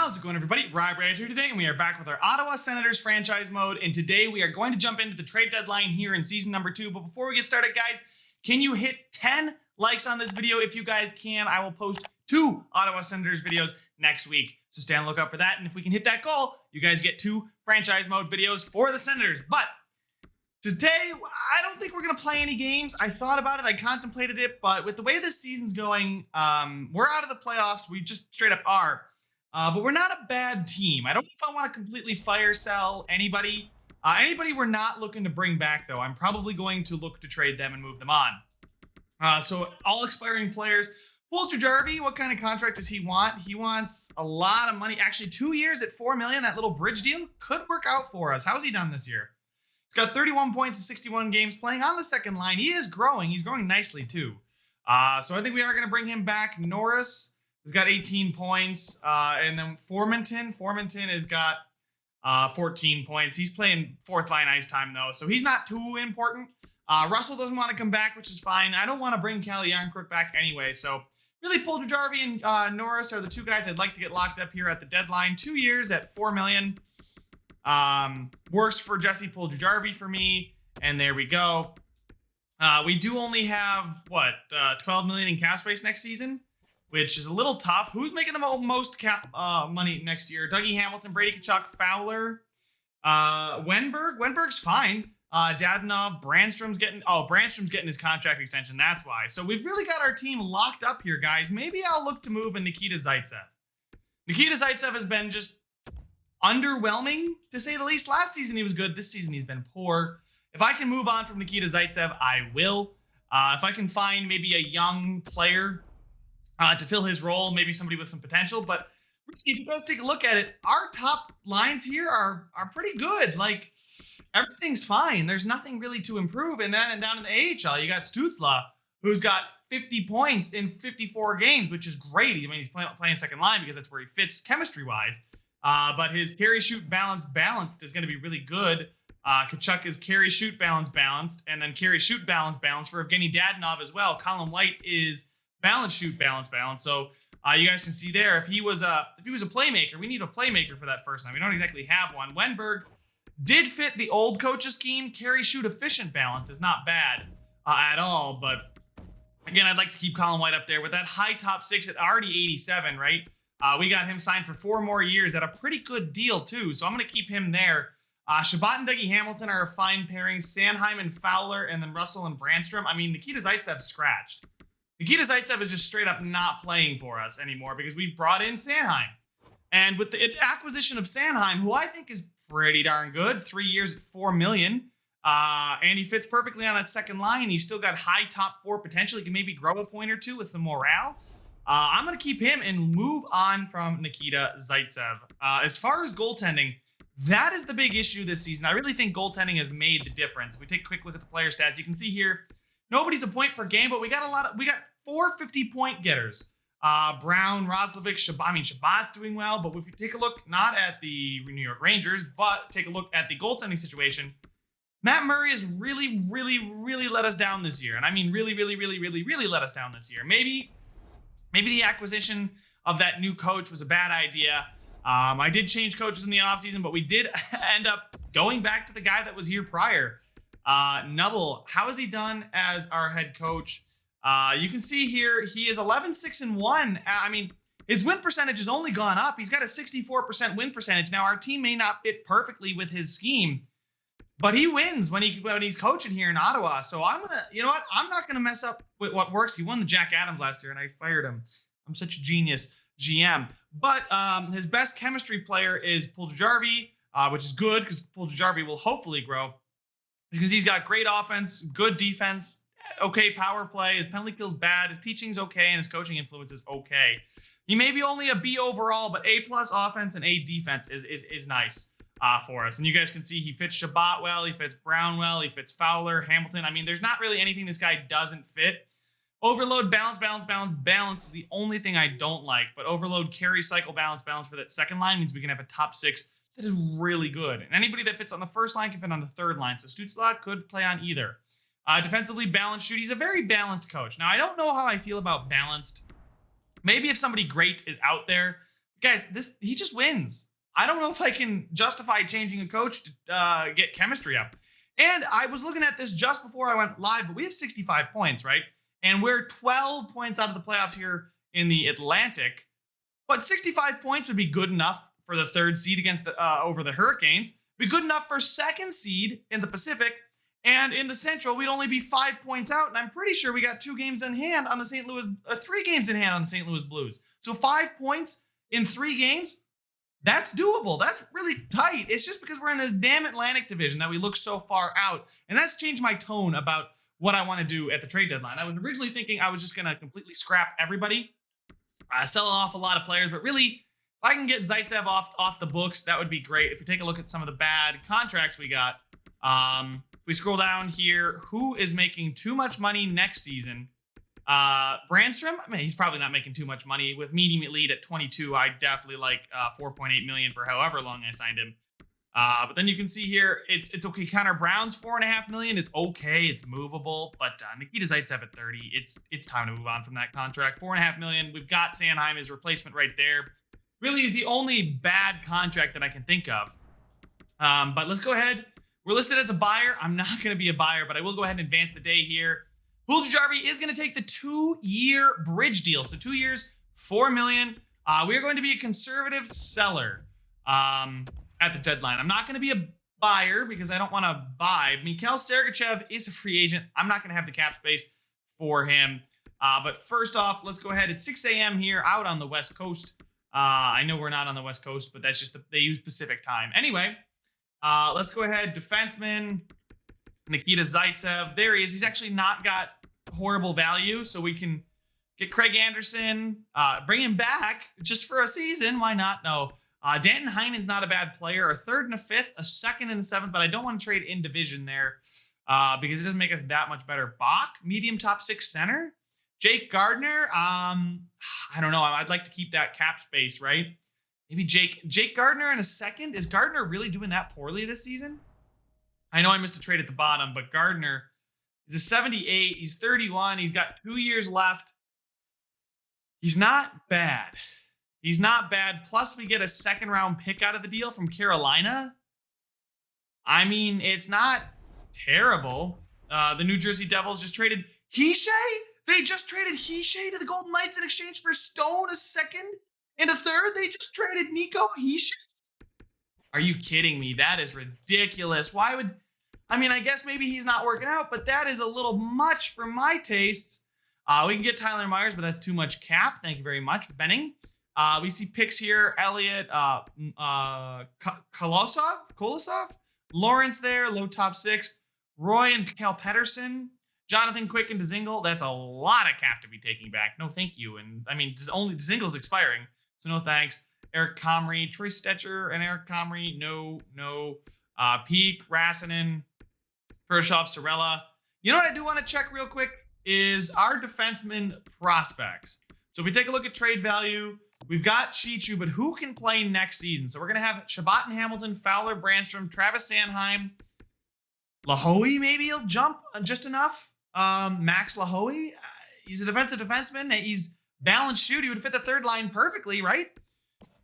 How's it going, everybody? Rob Rage here today, and we are back with our Ottawa Senators franchise mode. And today we are going to jump into the trade deadline here in season number 2. But before we get started, guys, can you hit 10 likes on this video? If you guys can, I will post 2 Ottawa Senators videos next week. So stay on the lookout for that. And if we can hit that goal, you guys get 2 franchise mode videos for the Senators. But today, I don't think we're going to play any games. I thought about it. I contemplated it. But with the way this season's going, we're out of the playoffs. We just straight up are. But we're not a bad team. I don't know if I want to completely fire sell anybody. Anybody we're not looking to bring back, though, I'm probably going to look to trade them and move them on. So all expiring players. Paul Jujarvi, what kind of contract does he want? He wants a lot of money. Actually, 2 years at $4 million. That little bridge deal could work out for us. How's he done this year? He's got 31 points in 61 games playing on the second line. He is growing. He's growing nicely, too. So I think we are going to bring him back. Norris has got 18 points. And then Formanton has got 14 points. He's playing fourth line ice time, though, so he's not too important. Russell doesn't want to come back, which is fine. I don't want to bring Calle Jarnkrok back anyway, so really Paul Jujarvi and Norris are the 2 guys I'd like to get locked up here at the deadline. 2 years at $4 million. Works for Jesse Paul Jujarvi for me, and there we go. We do only have, $12 million in cap space next season, which is a little tough. Who's making the most cap money next year? Dougie Hamilton, Brady Tkachuk, Fowler, Wenberg. Wenberg's fine. Dadonov, Brandstrom's getting his contract extension. That's why. So we've really got our team locked up here, guys. Maybe I'll look to move in Nikita Zaitsev. Nikita Zaitsev has been just underwhelming, to say the least. Last season he was good. This season he's been poor. If I can move on from Nikita Zaitsev, I will. If I can find maybe a young player to fill his role, maybe somebody with some potential. But if you guys take a look at it, our top lines here are pretty good. Like, everything's fine. There's nothing really to improve. And then down in the AHL, you got Stützle, who's got 50 points in 54 games, which is great. I mean, he's playing second line because that's where he fits chemistry-wise. But his carry, shoot, balanced is going to be really good. Tkachuk is carry, shoot, balanced, and then carry, shoot, balanced for Evgeny Dadonov as well. Colin White is balance, shoot, balance. So you guys can see there, if he was a playmaker, we need a playmaker for that first line. We don't exactly have one. Wenberg did fit the old coach's scheme. Carry, shoot, efficient balance is not bad at all. But again, I'd like to keep Colin White up there with that high top 6 at already 87, right? We got him signed for 4 more years at a pretty good deal too. So I'm going to keep him there. Shabbat and Dougie Hamilton are a fine pairing. Sanheim and Fowler, and then Russell and Brandstrom. I mean, Nikita Zaitsev scratched. Nikita Zaitsev is just straight up not playing for us anymore because we brought in Sanheim. And with the acquisition of Sanheim, who I think is pretty darn good, 3 years at $4 million, and he fits perfectly on that second line. He's still got high top 4 potential. He can maybe grow a point or 2 with some morale. I'm going to keep him and move on from Nikita Zaitsev. As far as goaltending, that is the big issue this season. I really think goaltending has made the difference. If we take a quick look at the player stats, you can see here, nobody's a point per game, but we got 4 50-point getters. Brown, Roslovic, Shabbat's doing well, but if you take a look, not at the New York Rangers, but take a look at the goaltending situation, Matt Murray has really, really, really let us down this year. And I mean really, really, really, really, really let us down this year. Maybe the acquisition of that new coach was a bad idea. I did change coaches in the offseason, but we did end up going back to the guy that was here prior. Nubble, how has he done as our head coach? You can see here, he is 11-6-1. I mean, his win percentage has only gone up. He's got a 64% win percentage. Now, our team may not fit perfectly with his scheme, but he wins when he's coaching here in Ottawa. So I'm not gonna mess up with what works. He won the Jack Adams last year, and I fired him. I'm such a genius GM. But his best chemistry player is Paul Jujarvi, which is good because Paul Jujarvi will hopefully grow because he's got great offense, good defense, okay power play. His penalty kill's bad. His teaching's okay, and his coaching influence is okay. He may be only a B overall, but A+ offense and A defense is nice for us. And you guys can see he fits Shabbat well, he fits Brown well, he fits Fowler, Hamilton. I mean, there's not really anything this guy doesn't fit. Overload, balance is the only thing I don't like. But overload, carry, cycle, balance for that second line means we can have a top 6 that is really good. And anybody that fits on the first line can fit on the third line. So Stützle could play on either. Defensively, balanced shoot. He's a very balanced coach. Now, I don't know how I feel about balanced. Maybe if somebody great is out there, guys, he just wins. I don't know if I can justify changing a coach to get chemistry up. And I was looking at this just before I went live, but we have 65 points, right? And we're 12 points out of the playoffs here in the Atlantic. But 65 points would be good enough for the third seed against over the Hurricanes. Be good enough for second seed in the Pacific. And in the Central, we'd only be 5 points out. And I'm pretty sure we got 2 games in hand on the 3 games in hand on the St. Louis Blues. So 5 points in 3 games, that's doable. That's really tight. It's just because we're in this damn Atlantic division that we look so far out. And that's changed my tone about what I want to do at the trade deadline. I was originally thinking I was just going to completely scrap everybody, sell off a lot of players. But really, if I can get Zaitsev off the books, that would be great. If we take a look at some of the bad contracts we got, we scroll down here. Who is making too much money next season? Brandstrom, I mean, he's probably not making too much money. With medium elite at 22, I definitely like 4.8 million for however long I signed him. But then you can see here, it's okay. Connor Brown's 4.5 million is okay. It's movable, but Nikita Zaitsev at 30, it's time to move on from that contract. 4.5 million. We've got Sanheim as replacement right there. Really is the only bad contract that I can think of. But let's go ahead. We're listed as a buyer. I'm not going to be a buyer, but I will go ahead and advance the day here. Puljujarvi is going to take the 2-year bridge deal. So 2 years, $4 million. We are going to be a conservative seller at the deadline. I'm not going to be a buyer because I don't want to buy. Mikhail Sergachev is a free agent. I'm not going to have the cap space for him. But first off, let's go ahead. It's 6 a.m. here out on the West Coast. I know we're not on the West Coast, but that's just they use Pacific time. Anyway, let's go ahead. Defenseman Nikita Zaitsev. There he is. He's actually not got horrible value, so we can get Craig Anderson, bring him back just for a season. Why not? No. Danton Heinen's not a bad player. A 3rd and a 5th, a 2nd and a 7th, but I don't want to trade in division there because it doesn't make us that much better. Bach, medium top 6 center. Jake Gardner, I don't know. I'd like to keep that cap space, right? Maybe Jake Gardner in a 2nd. Is Gardner really doing that poorly this season? I know I missed a trade at the bottom, but Gardner is a 78. He's 31. He's got 2 years left. He's not bad. He's not bad. Plus, we get a 2nd-round pick out of the deal from Carolina. I mean, it's not terrible. The New Jersey Devils just traded Hishe? They just traded Hishe to the Golden Knights in exchange for Stone, a 2nd and a 3rd. They just traded Nico Hishe? Are you kidding me? That is ridiculous. Why would... I mean, I guess maybe he's not working out, but that is a little much for my tastes. We can get Tyler Myers, but that's too much cap. Thank you very much, Benning. We see picks here. Elliott, Kolosov, Lawrence there, low top 6. Roy and Cal Pedersen, Jonathan Quick and Dzingel. That's a lot of cap to be taking back. No, thank you. And I mean, only Dzingel's expiring, so no thanks. Eric Comrie, Troy Stetcher and Eric Comrie. No. Peak, Rassinen, Pershoff, Sorella. You know what I do want to check real quick is our defenseman prospects. So if we take a look at trade value, we've got Chichu, but who can play next season? So we're going to have Shabbat and Hamilton, Fowler, Brandstrom, Travis Sanheim. Lahoe, maybe he'll jump just enough. Max Lahoe, he's a defensive defenseman. He's balanced shoot. He would fit the 3rd line perfectly, right?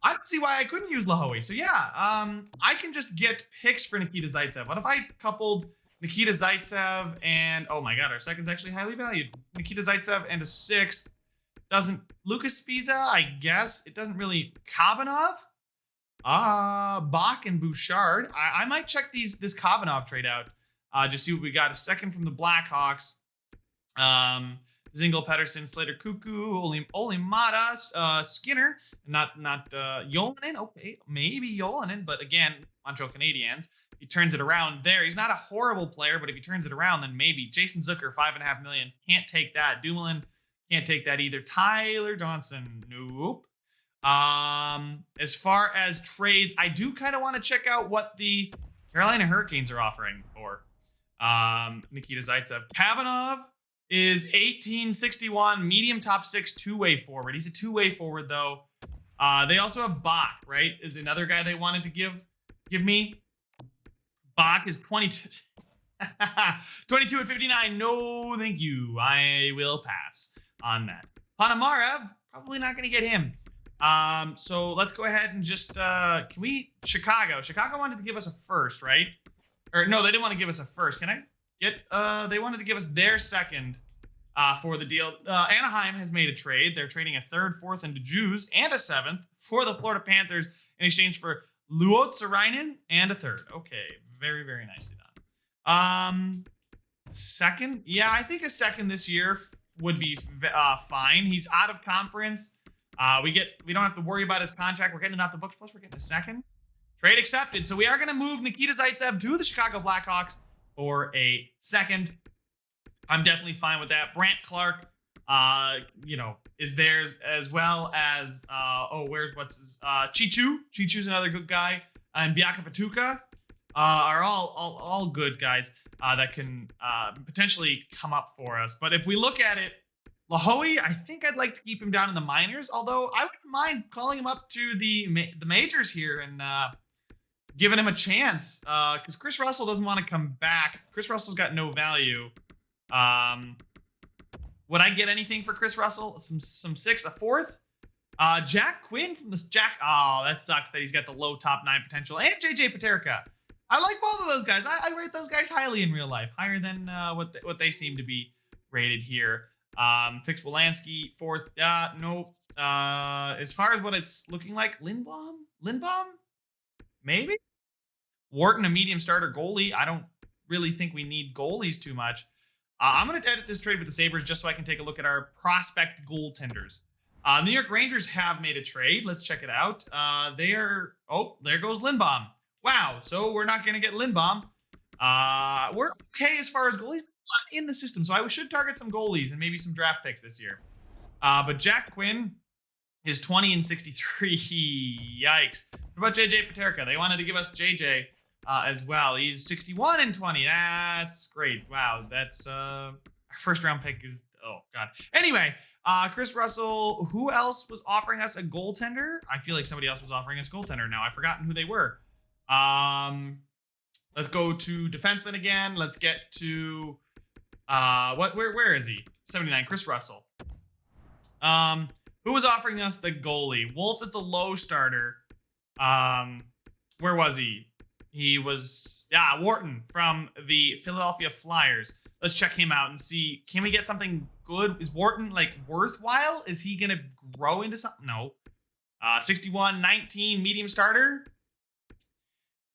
I don't see why I couldn't use Lahoe. So yeah, I can just get picks for Nikita Zaitsev. What if I coupled Nikita Zaitsev and, oh my God, our 2nd's actually highly valued. Nikita Zaitsev and a 6th. Doesn't Lucas Spiza, I guess. It doesn't really. Kavanov? Bach and Bouchard. I might check this Kavanov trade out. Just see what we got. A 2nd from the Blackhawks. Dzingel, Pedersen, Slater, Cuckoo, Oli Mata, Skinner, not Yolanen. Okay, maybe Yolanen, but again, Montreal Canadiens. He turns it around there. He's not a horrible player, but if he turns it around, then maybe. Jason Zucker, $5.5 million. Can't take that. Dumoulin, can't take that either. Tyler Johnson, nope. As far as trades, I do kind of want to check out what the Carolina Hurricanes are offering for Nikita Zaitsev. Kavanov is 1861, medium top 6, 2-way forward. He's a 2-way forward, though. They also have Bach, right? Is another guy they wanted to give me. Bach is 22. 22 at 59. No, thank you. I will pass on that. Panamarev, probably not going to get him. So let's go ahead and just can we Chicago wanted to give us a first, right? Or no, they didn't want to give us a first. Can I get they wanted to give us their second for the deal. Anaheim has made a trade. They're trading a third, fourth, and Jews and a seventh for the Florida Panthers in exchange for Luotsarainen and a third. Okay, very, very nicely done. Second, yeah, I think a second this year would be fine. He's out of conference. We don't have to worry about his contract. We're getting it off the books. Plus, we're getting a second. Trade accepted. So we are going to move Nikita Zaitsev to the Chicago Blackhawks for a second. I'm definitely fine with that. Brant Clark, is theirs, as well as Chichu. Chichu's another good guy, and Biaka Patuka are all good guys that can potentially come up for us. But if we look at it, Lahoe, I think I'd like to keep him down in the minors. Although I wouldn't mind calling him up to the majors here and giving him a chance because Chris Russell doesn't want to come back. Chris Russell's got no value. Would I get anything for Chris Russell? Some sixth, a fourth? Jack Quinn from this Oh, that sucks that he's got the low top 9 potential. And JJ Paterka. I like both of those guys. I rate those guys highly in real life, higher than what they seem to be rated here. Fix Wolanski, fourth. Nope. As far as what it's looking like, Lindbaum, maybe. Wharton, a medium starter goalie. I don't really think we need goalies too much. I'm going to edit this trade with the Sabres just so I can take a look at our prospect goaltenders. New York Rangers have made a trade. Let's check it out. There goes Lindbaum. Wow, so we're not going to get Lindbaum. We're okay as far as goalies in the system, so I should target some goalies and maybe some draft picks this year. But Jack Quinn is 20 and 63. Yikes. What about JJ Paterka? They wanted to give us JJ as well. He's 61 and 20. That's great. Wow, that's our first round pick is, oh god. Anyway, Chris Russell, who else was offering us a goaltender? I feel like somebody else was offering us a goaltender now. I've forgotten who they were. Let's go to defenseman again. Let's get to where is he? 79, Chris Russell. Who was offering us the goalie? Wolf is the low starter. Where was he? He was, Wharton from the Philadelphia Flyers. Let's check him out and see, can we get something good? Is Wharton, worthwhile? Is he going to grow into something? No. 61, 19, medium starter.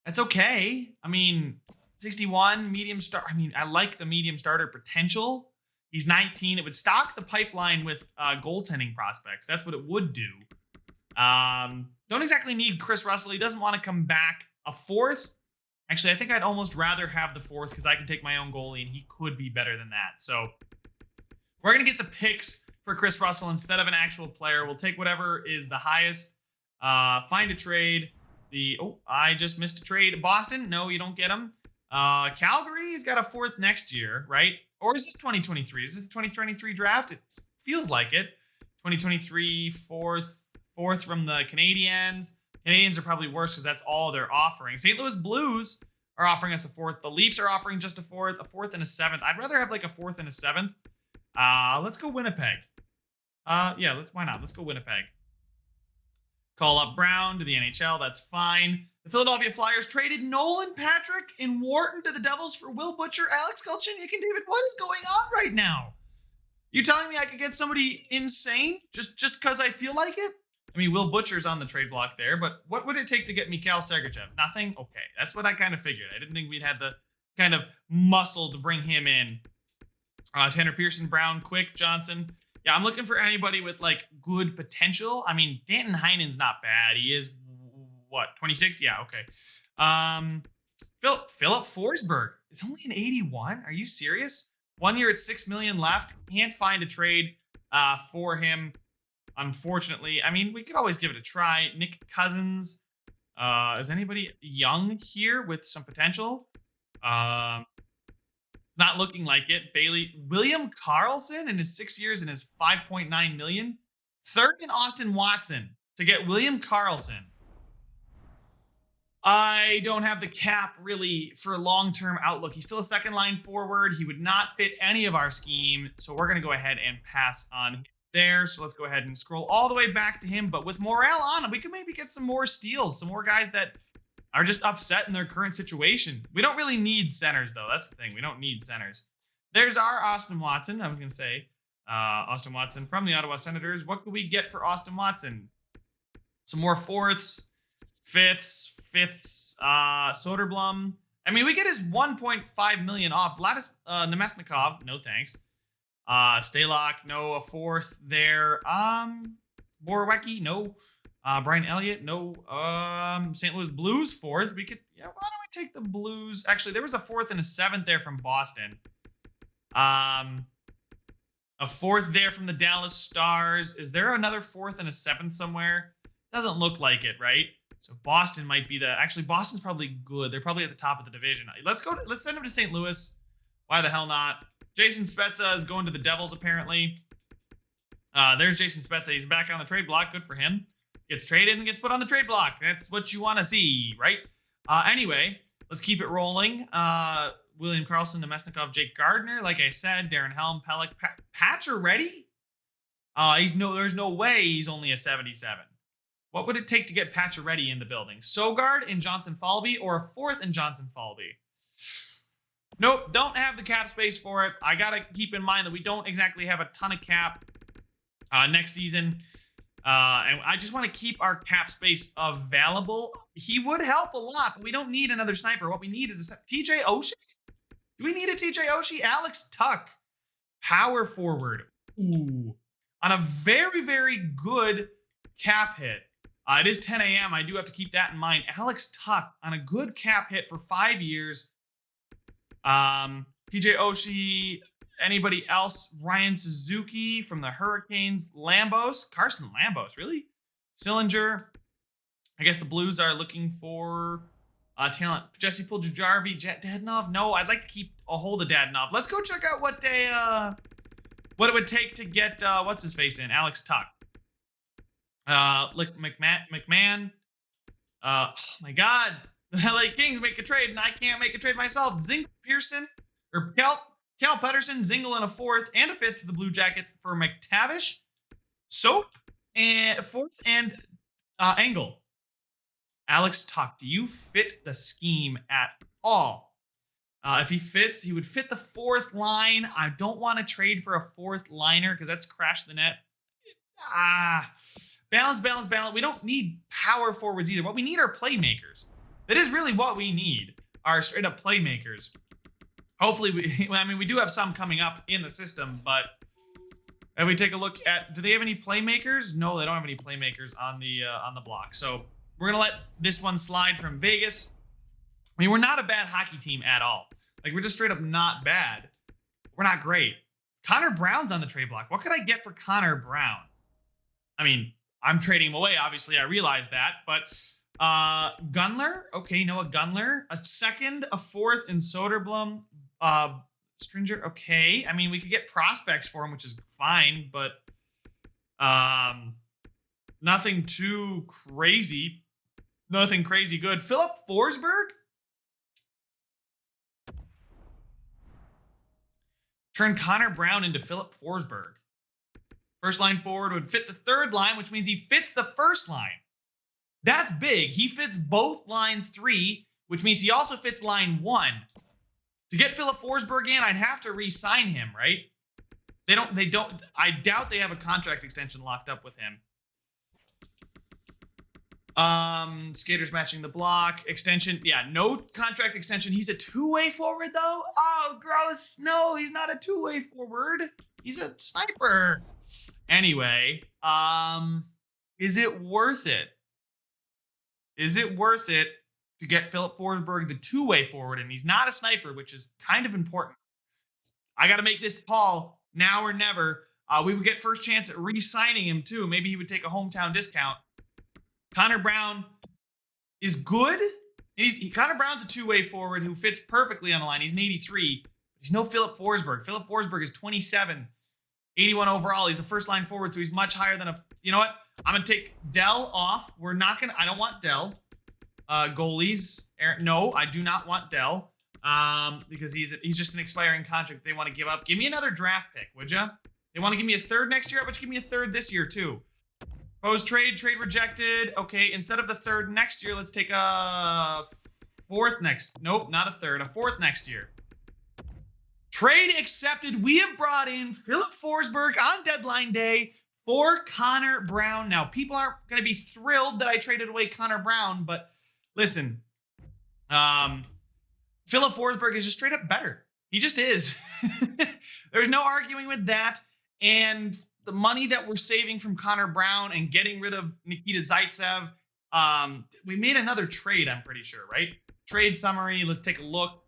That's okay. I mean, 61, medium star. I mean, I like the medium starter potential. He's 19. It would stock the pipeline with goaltending prospects. That's what it would do. Don't exactly need Chris Russell. He doesn't want to come back. A fourth? Actually, I think I'd almost rather have the fourth because I can take my own goalie and he could be better than that. So we're going to get the picks for Chris Russell instead of an actual player. We'll take whatever is the highest. Find a trade. I just missed a trade. Boston? No, you don't get him. Calgary's got a fourth next year, right? Or is this 2023? Is this the 2023 draft? It feels like it. 2023 fourth from the Canadiens. Canadians are probably worse because that's all they're offering. St. Louis Blues are offering us a fourth. The Leafs are offering just a fourth and a seventh. I'd rather have a fourth and a seventh. Let's go Winnipeg. Why not? Let's go Winnipeg. Call up Brown to the NHL. That's fine. The Philadelphia Flyers traded Nolan Patrick and Wharton to the Devils for Will Butcher, Alex Galchenyuk, and David. What is going on right now? You telling me I could get somebody insane just because I feel like it? I mean, Will Butcher's on the trade block there, but what would it take to get Mikhail Sergachev? Nothing? Okay, that's what I kind of figured. I didn't think we'd had the kind of muscle to bring him in. Tanner Pearson, Brown, Quick, Johnson. Yeah, I'm looking for anybody with, good potential. I mean, Danton Heinen's not bad. He is, 26? Yeah, okay. Philip Forsberg is only an 81. Are you serious? 1 year at $6 million left. Can't find a trade for him. Unfortunately, I mean, we could always give it a try. Nick Cousins. Is anybody young here with some potential? Not looking like it. William Karlsson in his 6 years and his $5.9 million. Third in Austin Watson to get William Karlsson. I don't have the cap really for long-term outlook. He's still a second line forward. He would not fit any of our scheme. So we're going to go ahead and pass on him there. So let's go ahead and scroll all the way back to him. But with Morel on him, we could maybe get some more steals, some more guys that are just upset in their current situation. We don't really need centers, though. That's the thing. We don't need centers. There's our Austin Watson. I was going to say Austin Watson from the Ottawa Senators. What could we get for Austin Watson? Some more fourths, fifths, Soderblom. I mean, we get his 1.5 million off. Vladis Nemesnikov, no thanks. Stalock, no. A fourth there. Borowiecki, no. Brian Elliott, no. St. Louis Blues, fourth. We could, yeah, why don't we take the Blues? Actually, there was a fourth and a seventh there from Boston. A fourth there from the Dallas Stars. Is there another fourth and a seventh somewhere? Doesn't look like it, right? So Boston might be actually Boston's probably good. They're probably at the top of the division. Let's send him to St. Louis. Why the hell not? Jason Spezza is going to the Devils, apparently. There's Jason Spezza. He's back on the trade block. Good for him. Gets traded and gets put on the trade block. That's what you want to see, right? Anyway, let's keep it rolling. William Karlsson, Nemesnikov, Jake Gardner. Like I said, Darren Helm, Pelech, Pacioretty. There's no way he's only a 77. What would it take to get Pacioretty in the building? Sogard and Johnson Falby, or a fourth and Johnson Falby? Nope, don't have the cap space for it. I gotta keep in mind that we don't exactly have a ton of cap next season. And I just want to keep our cap space available. He would help a lot, but we don't need another sniper. What we need is a TJ Oshie. Do we need a TJ Oshie? Alex Tuck, power forward. Ooh, on a very, very good cap hit. It is 10 a.m. I do have to keep that in mind. Alex Tuck on a good cap hit for 5 years. TJ Oshie. Anybody else? Ryan Suzuki from the Hurricanes. Carson Lambos, really? Sillinger. I guess the Blues are looking for talent. Jesse Puljujarvi, Dadonov. No, I'd like to keep a hold of Dadonov. Let's go check out what it would take to get what's his face in Alex Tuck. Look, McMahon. Oh my God, the LA Kings make a trade, and I can't make a trade myself. Zink Pearson or Cal Pedersen, Zingle in a fourth and a fifth to the Blue Jackets for McTavish, Soap, and fourth and Engel. Alex Tuck, do you fit the scheme at all? If he fits, he would fit the fourth line. I don't want to trade for a fourth liner because that's crash the net. Balance. We don't need power forwards either. What we need are playmakers. That is really what we need, are straight up playmakers. Hopefully, we do have some coming up in the system, but if we take a look at, do they have any playmakers? No, they don't have any playmakers on the block. So we're going to let this one slide from Vegas. I mean, we're not a bad hockey team at all. Like, we're just straight up not bad. We're not great. Connor Brown's on the trade block. What could I get for Connor Brown? I mean, I'm trading him away, obviously. I realize that. But Gunler? Okay, Noah Gunler. A second, a fourth, and Soderblom. Stringer? Okay. I mean, we could get prospects for him, which is fine. But nothing too crazy. Nothing crazy good. Philip Forsberg? Turn Connor Brown into Philip Forsberg. First line forward would fit the third line, which means he fits the first line. That's big. He fits both lines 3, which means he also fits line 1. To get Philip Forsberg in, I'd have to re-sign him, right? They don't. I doubt they have a contract extension locked up with him. Skaters matching the block. Extension. Yeah, no contract extension. He's a two-way forward, though? Oh, gross. No, he's not a two-way forward. He's a sniper. Anyway, is it worth it? Is it worth it to get Philip Forsberg the two-way forward? And he's not a sniper, which is kind of important. I got to make this call now or never. We would get first chance at re-signing him, too. Maybe he would take a hometown discount. Connor Brown is good. Connor Brown's a two-way forward who fits perfectly on the line. He's an 83. He's no Philip Forsberg. Philip Forsberg is 27, 81 overall. He's a first-line forward, so he's much higher than you know what? I'm going to take Dell off. I don't want Dell. Goalies. No, I do not want Dell. Because he's just an expiring contract they want to give up. Give me another draft pick, would you? They want to give me a third next year. How about you give me a third this year too? Proposed trade rejected. Okay, instead of the third next year, let's take a fourth next. Nope, not a third, a fourth next year. Trade accepted. We have brought in Philip Forsberg on deadline day for Connor Brown. Now, people aren't going to be thrilled that I traded away Connor Brown, but listen, Philip Forsberg is just straight up better. He just is. There's no arguing with that. And the money that we're saving from Connor Brown and getting rid of Nikita Zaitsev, we made another trade, I'm pretty sure, right? Trade summary. Let's take a look.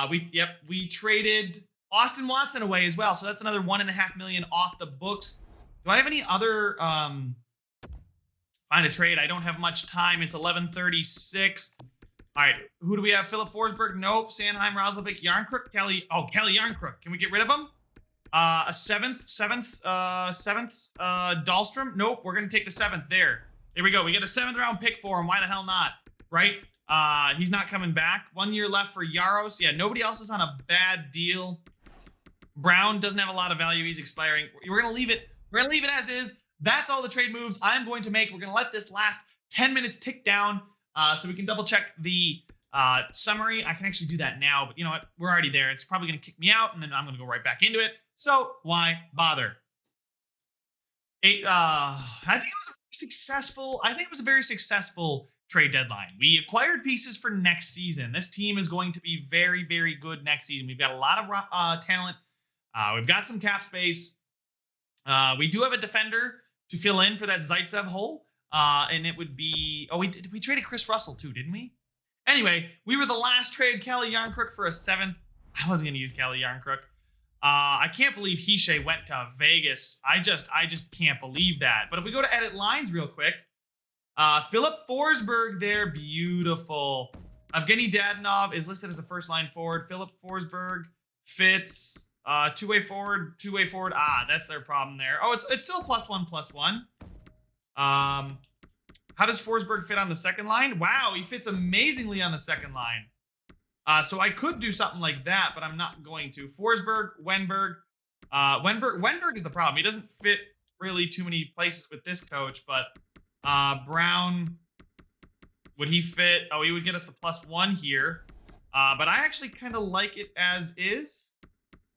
We traded Austin Watson away as well. So that's another $1.5 million off the books. Do I have any other find a trade? I don't have much time. It's 11:36. All right, who do we have? Philip Forsberg? Nope. Sanheim, Roslovic, Yarncrook, Kelly. Oh, Kelly Yarncrook. Can we get rid of him? A seventh, Dahlstrom. Nope, we're gonna take the seventh there. There we go. We get a 7th round pick for him. Why the hell not? Right? He's not coming back. 1 year left for Yaros. Yeah, nobody else is on a bad deal. Brown doesn't have a lot of value. He's expiring. We're gonna leave it. We're gonna leave it as is. That's all the trade moves I'm going to make. We're gonna let this last 10 minutes tick down so we can double check the summary. I can actually do that now, but you know what? We're already there. It's probably gonna kick me out, and then I'm gonna go right back into it. So why bother? I think it was successful. I think it was a very successful trade deadline. We acquired pieces for next season. This team is going to be very, very good next season. We've got a lot of talent. We've got some cap space. We do have a defender to fill in for that Zaitsev hole. And it would be... Oh, we traded Chris Russell too, didn't we? Anyway, we were the last trade Kelly Yarncrook for a 7th. I wasn't going to use Kelly Yarncrook. I can't believe Hishe went to Vegas. I just can't believe that. But if we go to edit lines real quick, Philip Forsberg there, beautiful. Evgeny Dadonov is listed as a first-line forward. Philip Forsberg fits two-way forward. Ah, that's their problem there. Oh, it's still +1/+1. How does Forsberg fit on the second line? Wow, he fits amazingly on the second line. So I could do something like that, but I'm not going to. Forsberg, Wenberg. Wenberg is the problem. He doesn't fit really too many places with this coach, but Brown, would he fit? Oh, he would get us the +1 here. But I actually kind of like it as is.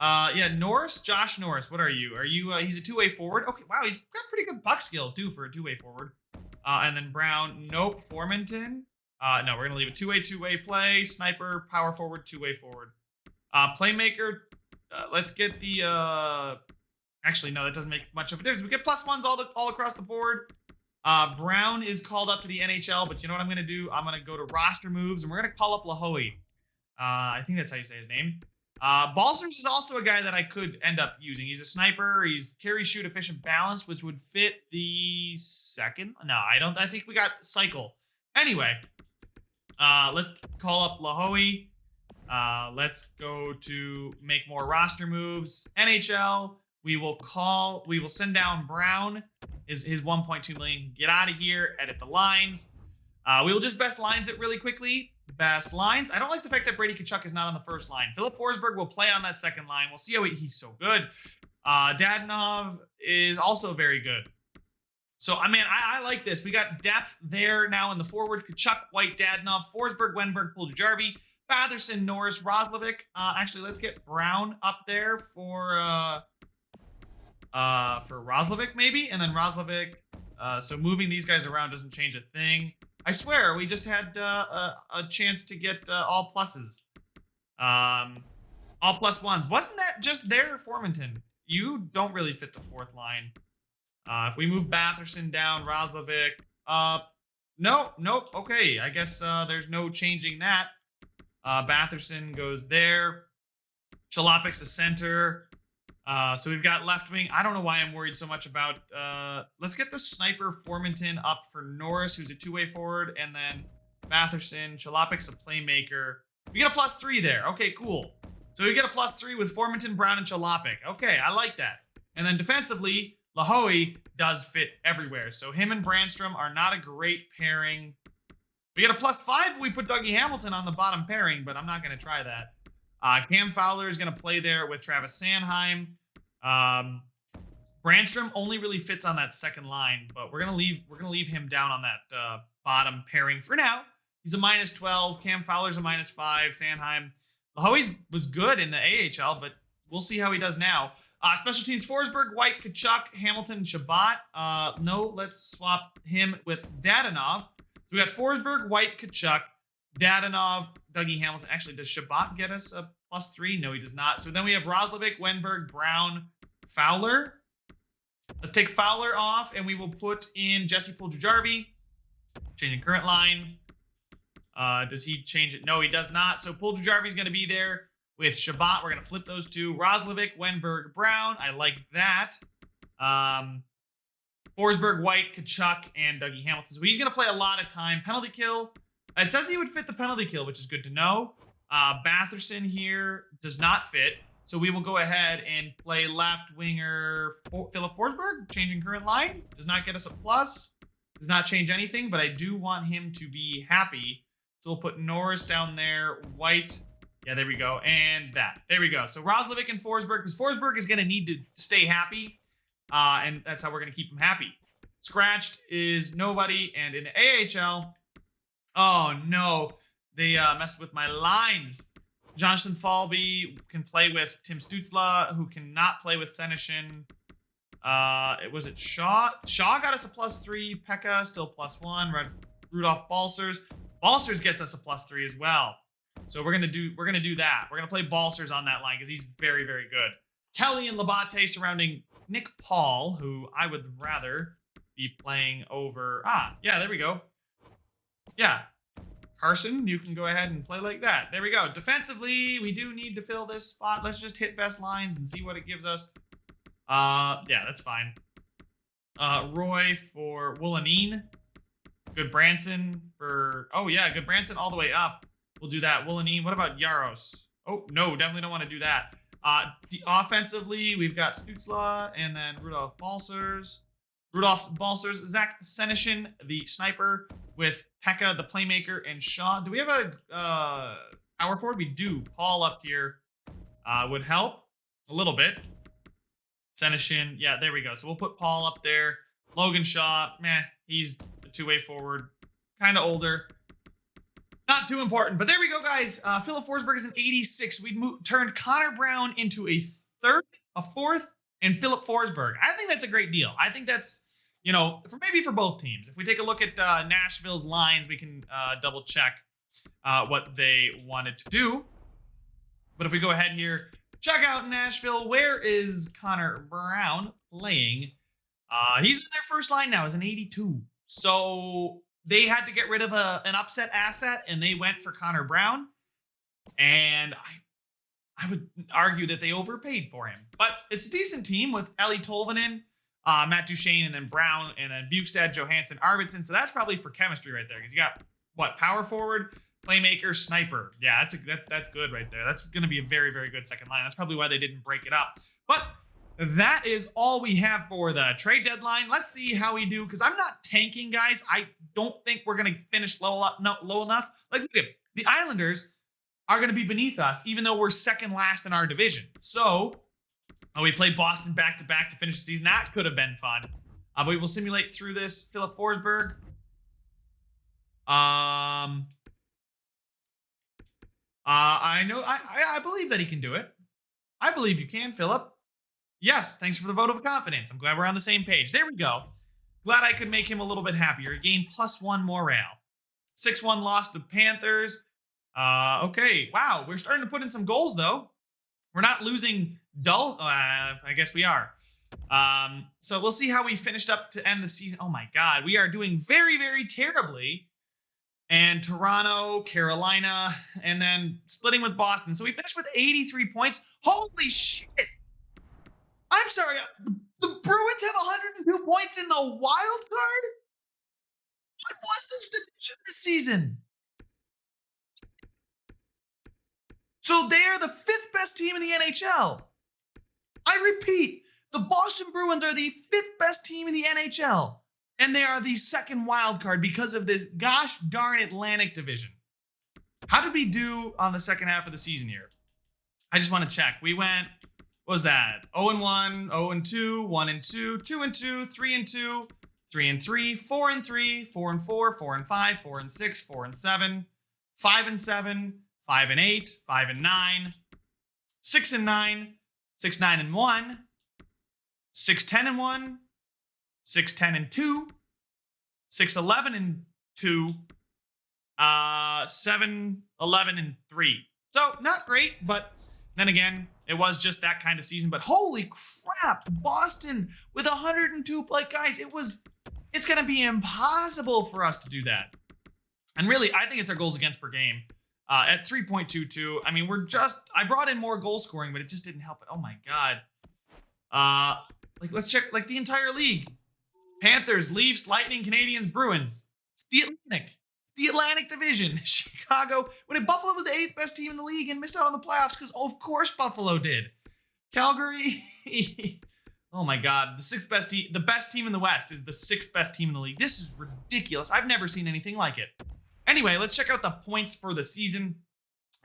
Yeah, Norris, Josh Norris. What are you? He's a two-way forward. Okay, wow, he's got pretty good puck skills too for a two-way forward. And then Brown, nope. Formanton. No, we're gonna leave it two-way play. Sniper, power forward, two-way forward. Playmaker. Let's get the. Actually, no, that doesn't make much of a difference. We get +1s all across the board. Brown is called up to the NHL, but you know what I'm gonna do? I'm gonna go to roster moves, and we're gonna call up Lahoe. I think that's how you say his name. Balsers is also a guy that I could end up using. He's a sniper. He's carry, shoot, efficient, balance, which would fit the second. No, I don't. I think we got cycle. Anyway, let's call up Lahoe. Let's go to make more roster moves. NHL. We will send down Brown. His 1.2 million. Get out of here. Edit the lines. We will just best lines it really quickly. Best lines. I don't like the fact that Brady Tkachuk is not on the first line. Philip Forsberg will play on that second line. We'll see how he's so good. Dadonov is also very good. So, I mean, I like this. We got depth there now in the forward. Tkachuk, White, Dadonov, Forsberg, Wenberg, Puljujarvi, Batherson, Norris, Roslovic. Actually, let's get Brown up there for Roslovic maybe, and then Roslovic. So moving these guys around doesn't change a thing. I swear, we just had a chance to get all pluses. All +1s. Wasn't that just there, Formanton? You don't really fit the fourth line. If we move Batherson down, Roslovic up. Nope. Okay, I guess there's no changing that. Batherson goes there. Chalopic's a center. So we've got left wing. I don't know why I'm worried so much about... let's get the sniper Formanton up for Norris, who's a two-way forward, and then Batherson. Chalopic's a playmaker. We get a +3 there. Okay, cool. So we get a +3 with Formanton, Brown, and Chalopic. Okay, I like that. And then defensively, Lahoe does fit everywhere. So him and Brandstrom are not a great pairing. We get a +5 if we put Dougie Hamilton on the bottom pairing, but I'm not going to try that. Cam Fowler is going to play there with Travis Sanheim. Brandstrom only really fits on that second line, but we're gonna leave him down on that bottom pairing for now. He's a -12. Cam Fowler's a -5. Sanheim. Lahoe's was good in the AHL, but we'll see how he does now. Special teams: Forsberg, White, Kachuk, Hamilton, Shabbat. No, let's swap him with Dadonov. So we got Forsberg, White, Kachuk, Dadonov, Dougie Hamilton. Actually, does Shabbat get us a +3? No, he does not. So then we have Roslovic, Wenberg, Brown, Fowler. Let's take Fowler off, and we will put in Jesse Puljujarvi. Changing current line. Does he change it? No, he does not. So Puljujarvi is going to be there with Shabbat. We're going to flip those two. Roslovic, Wenberg, Brown. I like that. Forsberg, White, Kachuk, and Dougie Hamilton. So he's going to play a lot of time. Penalty kill. It says he would fit the penalty kill, which is good to know. Batherson here does not fit. So we will go ahead and play left winger Philip Forsberg. Changing current line. Does not get us a plus. Does not change anything, but I do want him to be happy. So we'll put Norris down there. White. Yeah, there we go. And that. There we go. So Roslovic and Forsberg, because Forsberg is going to need to stay happy. And that's how we're going to keep him happy. Scratched is nobody. And in the AHL, oh no, they messed with my lines. Jonathan Falby can play with Tim Stützle, who cannot play with Senyshyn. Was it Shaw? Shaw got us a +3. Pekka still +1. Rudolph Balcers. Balcers gets us a +3 as well. So we're gonna do that. We're gonna play Balcers on that line because he's very, very good. Kelly and Labate surrounding Nick Paul, who I would rather be playing over. Yeah, there we go. Yeah. Carson, you can go ahead and play like that. There we go. Defensively, we do need to fill this spot. Let's just hit best lines and see what it gives us. Yeah, that's fine. Roy for Woolanine. Good Branson for... Oh, yeah, good Branson all the way up. We'll do that. Woolanine. What about Yaros? Oh, no, definitely don't want to do that. Offensively, we've got Stützle and then Rudolph Balcers. Zach Senyshyn, the sniper, with Pekka, the playmaker, and Shaw. Do we have a power forward? We do. Paul up here would help a little bit. Senyshyn, yeah, there we go. So we'll put Paul up there. Logan Shaw, meh, he's a two-way forward. Kind of older. Not too important, but there we go, guys. Philip Forsberg is an 86. We turned Connor Brown into a fourth, and Philip Forsberg. I think that's a great deal. I think that's, maybe for both teams. If we take a look at Nashville's lines, we can double check what they wanted to do. But if we go ahead here, check out Nashville. Where is Connor Brown playing? He's in their first line now as an 82. So they had to get rid of an upset asset, and they went for Connor Brown. And I would argue that they overpaid for him. But it's a decent team with Ellie Tolvanen, Matt Duchene, and then Brown, and then Bukestad, Johansson, Arvidsson. So that's probably for chemistry right there. Because you got, power forward, playmaker, sniper. Yeah, that's good right there. That's going to be a very, very good second line. That's probably why they didn't break it up. But that is all we have for the trade deadline. Let's see how we do, because I'm not tanking, guys. I don't think we're going to finish low enough. Like, look at the Islanders are going to be beneath us, even though we're second last in our division. So, we played Boston back-to-back to finish the season. That could have been fun. But we will simulate through this. Philip Forsberg. I believe that he can do it. I believe you can, Philip. Yes, thanks for the vote of confidence. I'm glad we're on the same page. There we go. Glad I could make him a little bit happier. Gain +1 morale. 6-1 loss to Panthers. Okay, wow. We're starting to put in some goals, though. We're not losing dull. I guess we are. So we'll see how we finished up to end the season. Oh, my God. We are doing very, very terribly. And Toronto, Carolina, and then splitting with Boston. So we finished with 83 points. Holy shit. I'm sorry. The Bruins have 102 points in the wild card? What was this division this season? So they are the 5th best team in the NHL. I repeat, the Boston Bruins are the 5th best team in the NHL. And they are the 2nd wild card because of this gosh darn Atlantic division. How did we do on the second half of the season here? I just want to check. We went What was that? 0-1, 0-2, 1-2, 2-2, 3-2, 3-3, 4-3, 4-4, 4-5, 4-6, 4-7, 5-7, 5-8, 5-9, 6-9, 6-9-1, 6-10-1, 6-10-2, 6-11-2, 7-11-3. So not great, but then again, it was just that kind of season. But holy crap, Boston with 102. Like, guys, it's gonna be impossible for us to do that. And really, I think it's our goals against per game at 3.22. I mean, I brought in more goal scoring, but it just didn't help it. Oh my god. Let's check like the entire league. Panthers, Leafs, Lightning, Canadiens, Bruins. The Atlantic Division. Chicago. Buffalo was the 8th best team in the league and missed out on the playoffs because, of course, Buffalo did. Calgary. Oh my god. The best team in the West is the 6th best team in the league. This is ridiculous. I've never seen anything like it. Anyway, let's check out the points for the season.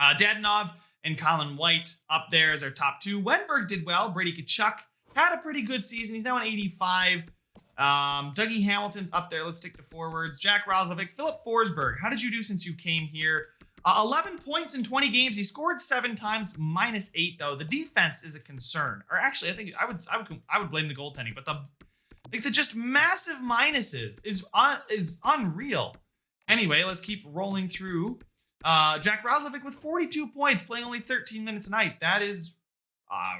Dadonov and Colin White up there as our top two. Wenberg did well. Brady Tkachuk had a pretty good season. He's now an 85. Dougie Hamilton's up there. Let's stick to forwards. Jack Roslovic, Philip Forsberg. How did you do since you came here? 11 points in 20 games. He scored 7 times, -8 though. The defense is a concern. Or actually, I think I would blame the goaltending. But the just massive minuses is unreal. Anyway, let's keep rolling through. Jack Roslovic with 42 points, playing only 13 minutes a night. That is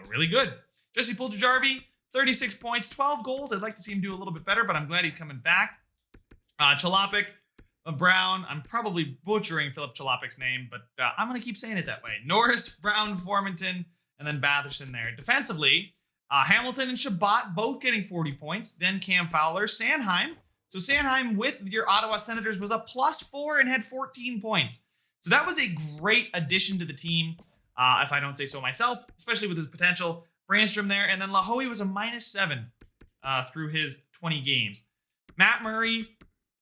really good. Jesse Puljujarvi, 36 points, 12 goals. I'd like to see him do a little bit better, but I'm glad he's coming back. Chalopik, Brown. I'm probably butchering Philip Chalopik's name, but I'm going to keep saying it that way. Norris, Brown, Formanton, and then Batherson there. Defensively, Hamilton and Shabbat both getting 40 points. Then Cam Fowler, Sanheim. So Sanheim with your Ottawa Senators was a +4 and had 14 points. So that was a great addition to the team, if I don't say so myself, especially with his potential. Brandstrom there, and then Lahoie was a -7 through his 20 games. Matt Murray,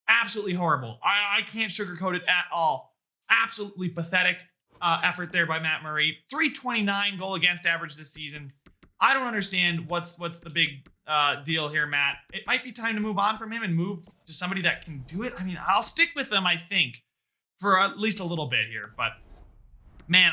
absolutely horrible. I can't sugarcoat it at all. Absolutely pathetic effort there by Matt Murray. 329 goal against average this season. I don't understand what's the big deal here, Matt. It might be time to move on from him and move to somebody that can do it. I mean, I'll stick with them, I think, for at least a little bit here. But man,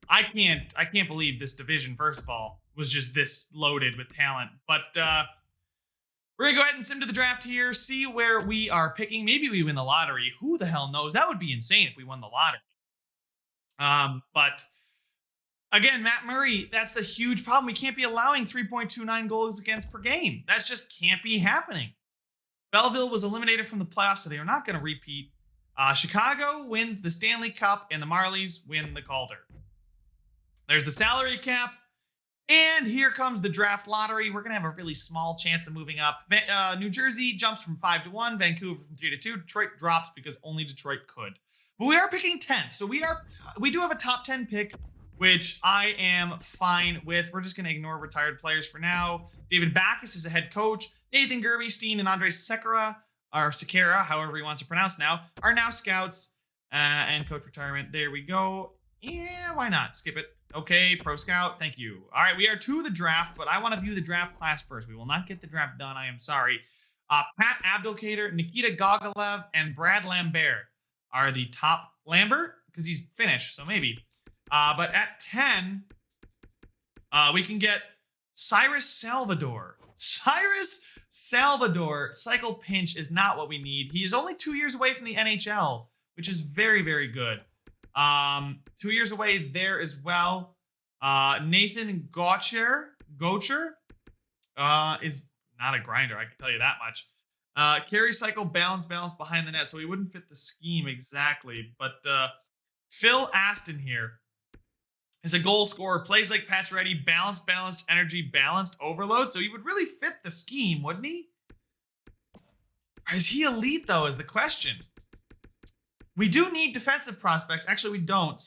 I can't believe this division, first of all, was just this loaded with talent. But we're going to go ahead and sim to the draft here, see where we are picking. Maybe we win the lottery. Who the hell knows? That would be insane if we won the lottery. But again, Matt Murray, that's the huge problem. We can't be allowing 3.29 goals against per game. That's just can't be happening. Belleville was eliminated from the playoffs, so they are not going to repeat. Chicago wins the Stanley Cup, and the Marlies win the Calder. There's the salary cap, and here comes the draft lottery. We're going to have a really small chance of moving up. New Jersey jumps from 5-1, Vancouver from 3-2, Detroit drops because only Detroit could. But we are picking 10th, so we do have a top 10 pick, which I am fine with. We're just going to ignore retired players for now. David Backus is a head coach. Nathan Gerbstein and Andrei Sekera, or Sekera, however he wants to pronounce now, are now scouts and coach retirement. There we go. Yeah, why not? Skip it. Okay, Pro Scout, thank you. All right, we are to the draft, but I want to view the draft class first. We will not get the draft done, I am sorry. Pat Abdelkader, Nikita Gogolev, and Brad Lambert are the top. Lambert, because he's Finnish, so maybe. But at 10, we can get Cyrus Salvador. Cyrus Salvador, cycle pinch is not what we need. He is only 2 years away from the NHL, which is very, very good. 2 years away there as well. Nathan Gotcher is not a grinder, I can tell you that much. Carry cycle, balance behind the net, so he wouldn't fit the scheme exactly. But Phil Aston here is a goal scorer, plays like Pacioretty, balanced energy, balanced overload, so he would really fit the scheme, wouldn't he? Is he elite, though, is the question. We do need defensive prospects. Actually, we don't.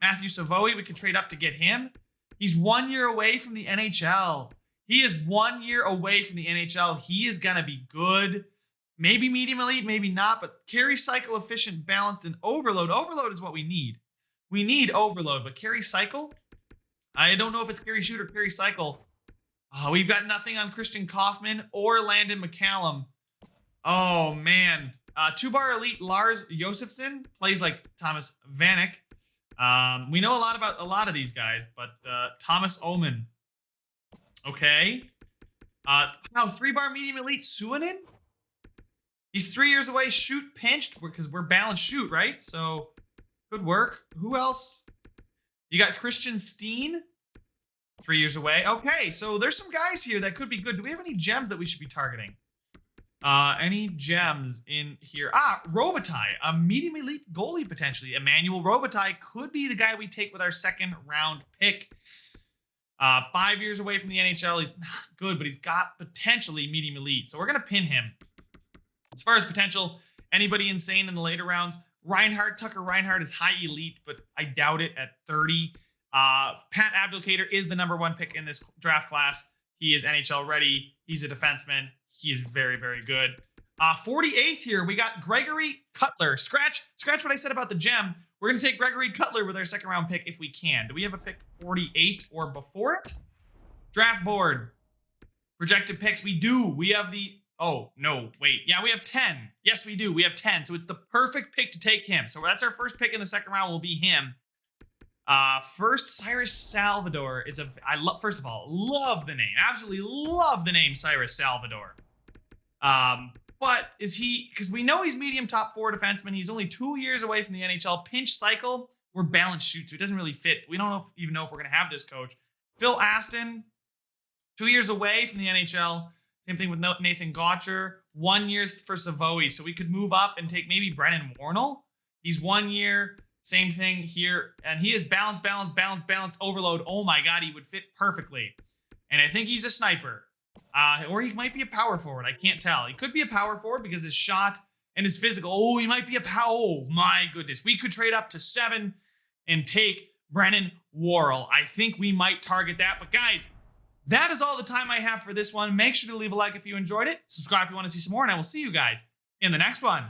Matthew Savoie, we could trade up to get him. He's 1 year away from the NHL. He is 1 year away from the NHL. He is going to be good. Maybe medium elite, maybe not, but carry cycle, efficient, balanced, and overload. Overload is what we need. We need overload, but carry cycle, I don't know if it's carry shoot or carry cycle. We've got nothing on Christian Kaufman or Landon McCallum. Oh, man. 2-bar elite Lars Josefsson plays like Thomas Vanek. We know a lot about a lot of these guys, but Thomas Omen. Okay. Now 3-bar medium elite Suonen. He's 3 years away. Shoot pinched because we're balanced shoot, right? So good work. Who else? You got Christian Steen. 3 years away. Okay, so there's some guys here that could be good. Do we have any gems that we should be targeting? Any gems in here? Robitaille, a medium elite goalie potentially. Emmanuel Robitaille could be the guy we take with our second round pick. 5 years away from the NHL. He's not good, but he's got potentially medium elite. So we're going to pin him. As far as potential, anybody insane in the later rounds? Reinhardt, Tucker Reinhardt is high elite, but I doubt it at 30. Pat Abdelkader is the #1 pick in this draft class. He is NHL ready. He's a defenseman. He is very, very good. 48th here, we got Gregory Cutler. Scratch what I said about the gem. We're going to take Gregory Cutler with our second round pick if we can. Do we have a pick 48 or before it? Draft board. Projected picks. We do. We have the... Oh, no, wait. Yeah, we have 10. Yes, we do. We have 10. So it's the perfect pick to take him. So that's our first pick in the second round will be him. First, Cyrus Salvador is first of all, love the name. Absolutely love the name Cyrus Salvador. But is he, because we know he's medium top 4 defenseman. He's only 2 years away from the NHL. Pinch cycle, we're balanced shoot, so it doesn't really fit. We don't even know if we're going to have this coach. Phil Aston, 2 years away from the NHL. Same thing with Nathan Gauthier. 1 year for Savoie. So we could move up and take maybe Brennan Warnell. He's 1 year. Same thing here. And he is balance, overload. Oh my God, he would fit perfectly. And I think he's a sniper. Or he might be a power forward. I can't tell. He could be a power forward because his shot and his physical. Oh, he might be a power. Oh my goodness. We could trade up to 7 and take Brennan Warnell. I think we might target that. But guys, that is all the time I have for this one. Make sure to leave a like if you enjoyed it. Subscribe if you want to see some more. And I will see you guys in the next one.